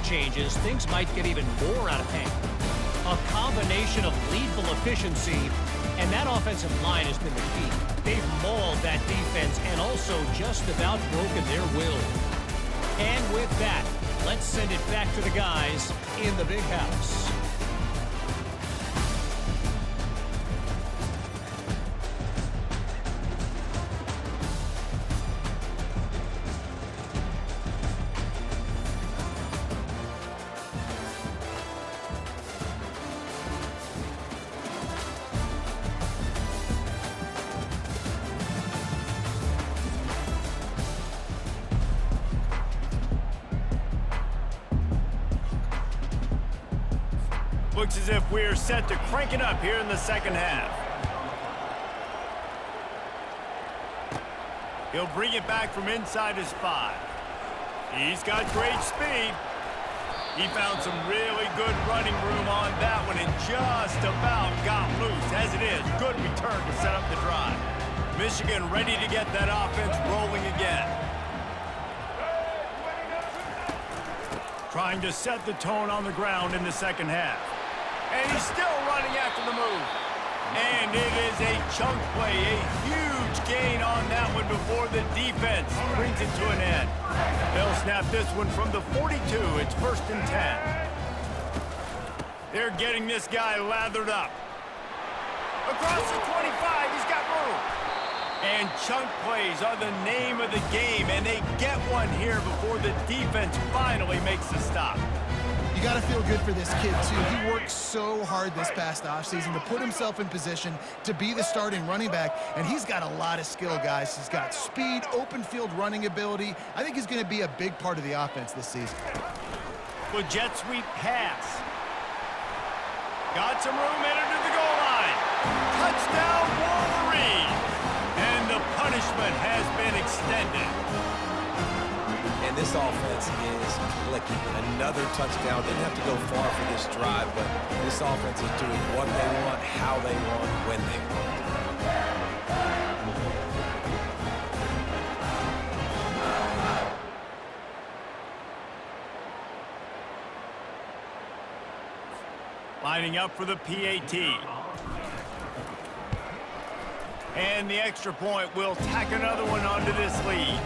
changes, things might get even more out of hand. A combination of lethal efficiency, and that offensive line has been the key. They've mauled that defense and also just about broken their will. And with that, let's send it back to the guys in the big house. Looks as if we're set to crank it up here in the second half. He'll bring it back from inside his 5. He's got great speed. He found some really good running room on that one and just about got loose. As it is, good return to set up the drive. Michigan ready to get that offense rolling again. Trying to set the tone on the ground in the second half. And he's still running after the move. And it is a chunk play, a huge gain on that one before the defense brings it to an end. They'll snap this one from the 42. It's 1st and 10. They're getting this guy lathered up. Across the 25, he's got room. And chunk plays are the name of the game, and they get one here before the defense finally makes the stop. You got to feel good for this kid, too. He worked so hard this past offseason to put himself in position to be the starting running back, and he's got a lot of skill, guys. He's got speed, open field running ability. I think he's going to be a big part of the offense this season. Well, jet sweep pass. Got some room, entered to the goal line. Touchdown, Wolverine! And the punishment has been extended. And this offense is clicking. Another touchdown. Didn't have to go far for this drive, but this offense is doing what they want, how they want, when they want. Lining up for the PAT. And the extra point will tack another one onto this lead.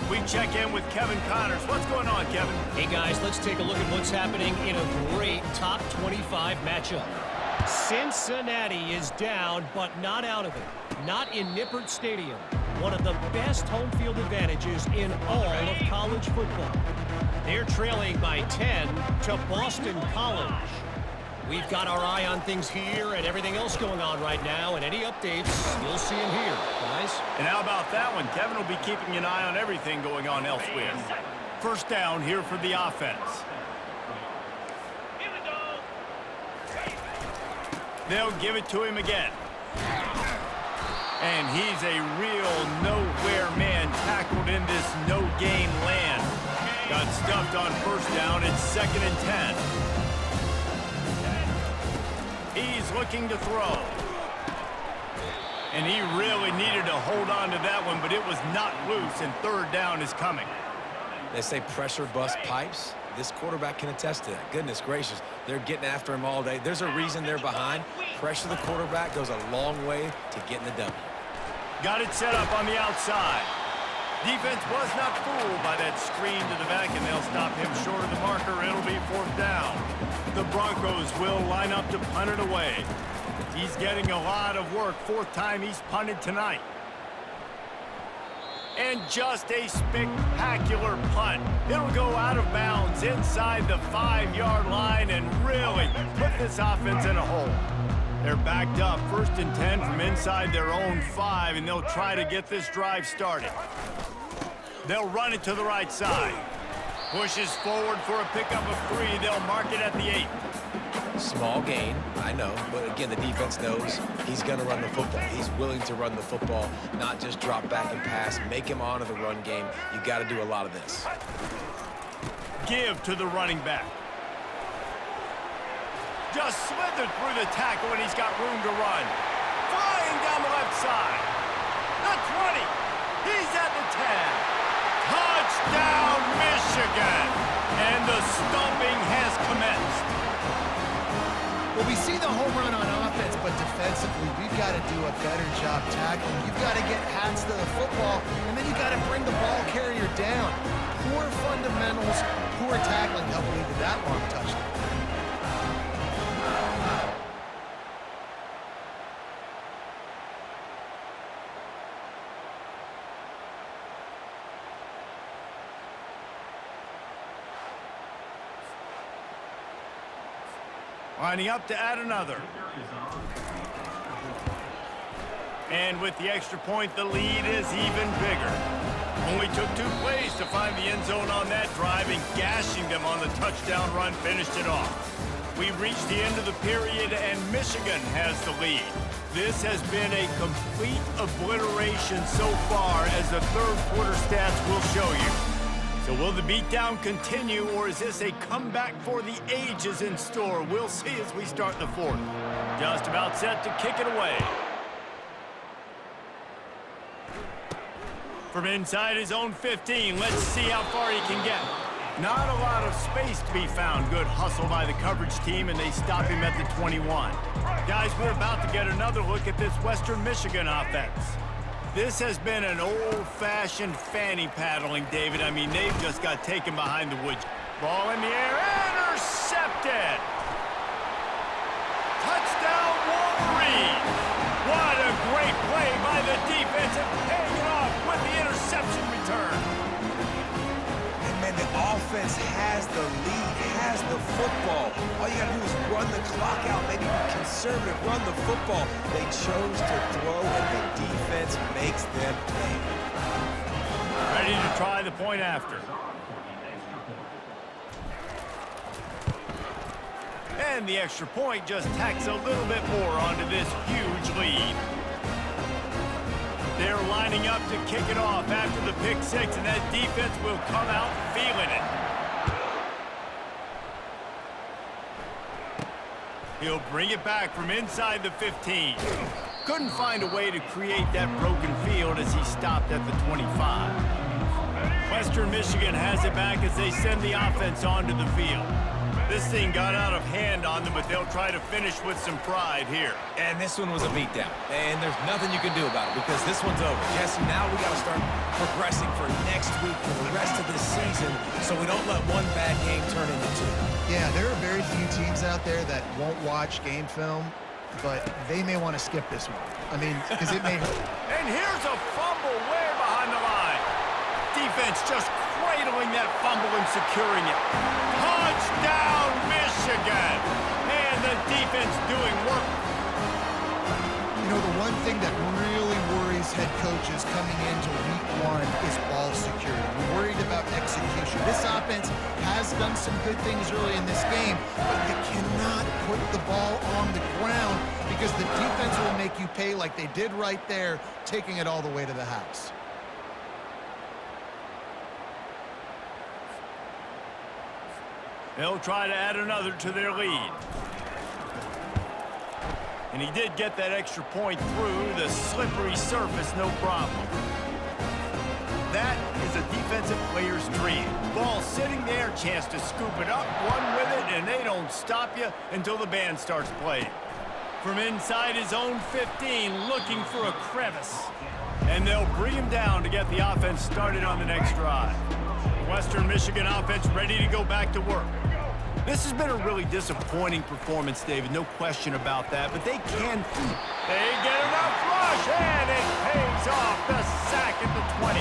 We check in with Kevin Connors. What's going on, Kevin? Hey, guys, let's take a look at what's happening in a great top 25 matchup. Cincinnati is down, but not out of it. Not in Nippert Stadium, one of the best home field advantages in all of college football. They're trailing by 10 to Boston College. We've got our eye on things here and everything else going on right now, and any updates, you'll see them here, guys. And how about that one? Kevin will be keeping an eye on everything going on elsewhere. 1st down here for the offense. They'll give it to him again. And he's a real nowhere man tackled in this no-gain land. Got stuffed on 1st down. It's 2nd and 10. He's looking to throw. And he really needed to hold on to that one, but it was not loose, and 3rd down is coming. They say pressure bust pipes. This quarterback can attest to that. Goodness gracious, they're getting after him all day. There's a reason they're behind. Pressure the quarterback goes a long way to getting the W. Got it set up on the outside. Defense was not fooled by that screen to the back, and they'll stop him short of the marker. It'll be 4th down. The Broncos will line up to punt it away. He's getting a lot of work. 4th time he's punted tonight. And just a spectacular punt. It'll go out of bounds inside the 5-yard line and really put this offense in a hole. They're backed up 1st and 10 from inside their own 5, and they'll try to get this drive started. They'll run it to the right side. Pushes forward for a pickup of 3. They'll mark it at the 8. Small gain, I know, but again, the defense knows he's going to run the football. He's willing to run the football, not just drop back and pass, make him honor the run game. You got to do a lot of this. Give to the running back. Just slithered through the tackle, and he's got room to run. Flying down the left side. The 20. He's at the 10. Touchdown, Michigan. And the stumping defensively, we've got to do a better job tackling. You've got to get hats to the football, and then you got to bring the ball carrier down. Poor fundamentals, poor tackling helped lead to that long touchdown. Lining up to add another. And with the extra point, the lead is even bigger. Only took 2 plays to find the end zone on that drive, and gashing them on the touchdown run finished it off. We've reached the end of the period, and Michigan has the lead. This has been a complete obliteration so far, as the third quarter stats will show you. So will the beatdown continue, or is this a comeback for the ages in store? We'll see as we start the fourth. Just about set to kick it away. From inside his own 15, let's see how far he can get. Not a lot of space to be found. Good hustle by the coverage team, and they stop him at the 21. Guys, we're about to get another look at this Western Michigan offense. This has been an old-fashioned fanny paddling, David. I mean, they've just got taken behind the woods. Ball in the air, intercepted! Touchdown, Wolverine! What a great play by the defense, and paying it off with the interception return. And man, the offense has the lead, has the football. All you gotta do is run the clock out, maybe be conservative, run the football. They chose to throw, and the defense makes them pay. Ready to try the point after. And the extra point just tacks a little bit more onto this huge lead. They're lining up to kick it off after the pick six, and that defense will come out feeling it. He'll bring it back from inside the 15. Couldn't find a way to create that broken field as he stopped at the 25. Western Michigan has it back as they send the offense onto the field. This thing got out of hand on them, but they'll try to finish with some pride here. And this one was a beatdown. And there's nothing you can do about it because this one's over. Jesse, now we got to start progressing for next week, for the rest of this season, so we don't let one bad game turn into 2. Yeah, there are very few teams out there that won't watch game film, but they may want to skip this one. I mean, because it may hurt. And here's a fumble way behind the line. Defense just cradling that fumble and securing it. Touchdown, Michigan! And the defense doing work. You know, the one thing that really worries head coaches coming into week 1 is ball security. We're worried about execution. This offense has done some good things early in this game, but you cannot put the ball on the ground because the defense will make you pay like they did right there, taking it all the way to the house. They'll try to add another to their lead. And he did get that extra point through the slippery surface, no problem. That is a defensive player's dream. Ball sitting there, chance to scoop it up, run with it, and they don't stop you until the band starts playing. From inside his own 15, looking for a crevice. And they'll bring him down to get the offense started on the next drive. Western Michigan offense ready to go back to work. This has been a really disappointing performance, David, no question about that, but they can. They get enough rush, and it pays off the sack at the 20.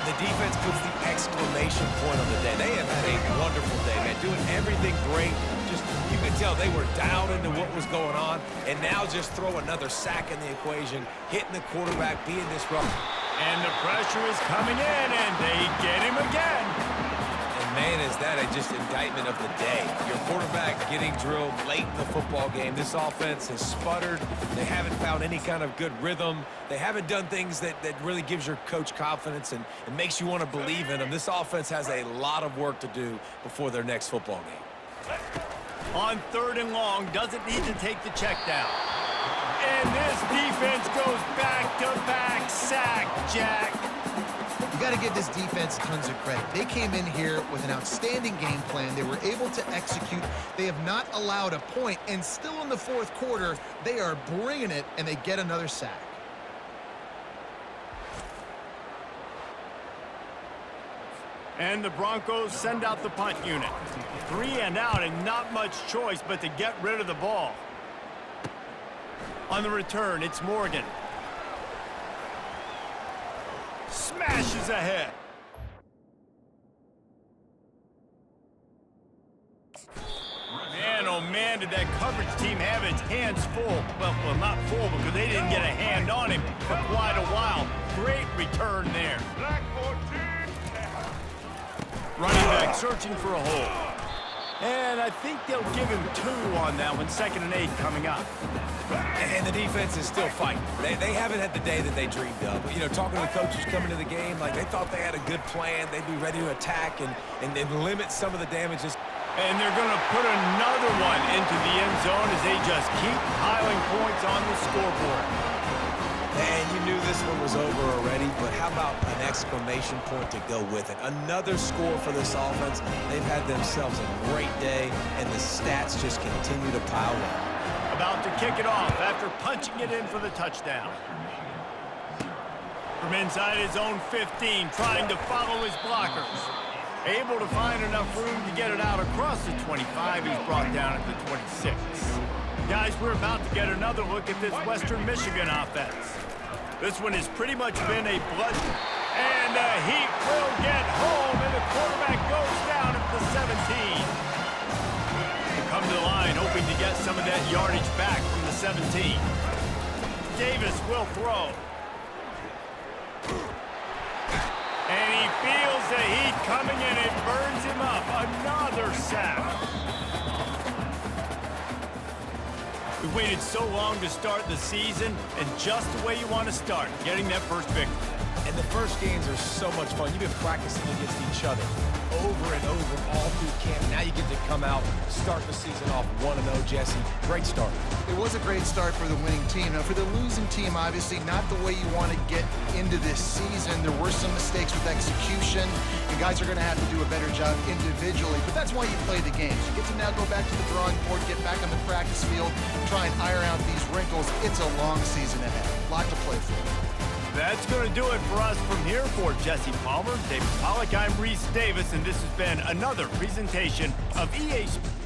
The defense puts the exclamation point on the day. They have had a wonderful day, man, doing everything great. Just, you could tell they were down into what was going on, and now just throw another sack in the equation, hitting the quarterback, being disruptive. And the pressure is coming in, and they get him again. And man, is that just indictment of the day. Your quarterback getting drilled late in the football game. This offense has sputtered. They haven't found any kind of good rhythm. They haven't done things that really gives your coach confidence and makes you want to believe in them. This offense has a lot of work to do before their next football game. On 3rd and long, doesn't need to take the check down. And this defense goes back-to-back sack, Jack. You got to give this defense tons of credit. They came in here with an outstanding game plan. They were able to execute. They have not allowed a point, and still in the fourth quarter, they are bringing it, and they get another sack. And the Broncos send out the punt unit. 3 and out, and not much choice but to get rid of the ball. On the return, it's Morgan. Smashes ahead. Man, oh man, did that coverage team have its hands full. Well, not full because they didn't get a hand on him for quite a while. Great return there. Running back searching for a hole. And I think they'll give him 2 on that one. 2nd and 8 coming up. And the defense is still fighting. They haven't had the day that they dreamed of. You know, talking to the coaches coming to the game, like they thought they had a good plan. They'd be ready to attack and limit some of the damages. And they're going to put another one into the end zone as they just keep piling points on the scoreboard. And you knew this one was over already, but how about an exclamation point to go with it? Another score for this offense. They've had themselves a great day, and the stats just continue to pile up. About to kick it off after punching it in for the touchdown. From inside his own 15, trying to follow his blockers. Able to find enough room to get it out across the 25. He's brought down at the 26. Guys, we're about to get another look at this Western Michigan offense. This one has pretty much been a blood. And the Heat will get home, and the quarterback goes down at the 17. They come to the line, hoping to get some of that yardage back from the 17. Davis will throw. And he feels the heat coming, and it burns him up. Another sack. We waited so long to start the season, and just the way you want to start, getting that first victory. And the first games are so much fun. You've been practicing against each other over and over all through camp. Now you get to come out, start the season off 1-0, Jesse. Great start. It was a great start for the winning team. Now, for the losing team, obviously not the way you want to get into this season. There were some mistakes with execution, and guys are going to have to do a better job individually. But that's why you play the games. You get to now go back to the drawing board, get back on the practice field, try and iron out these wrinkles. It's a long season ahead. A lot to play for. That's going to do it for us from here. For Jesse Palmer, David Pollack, I'm Reese Davis, and this has been another presentation of EA Sports.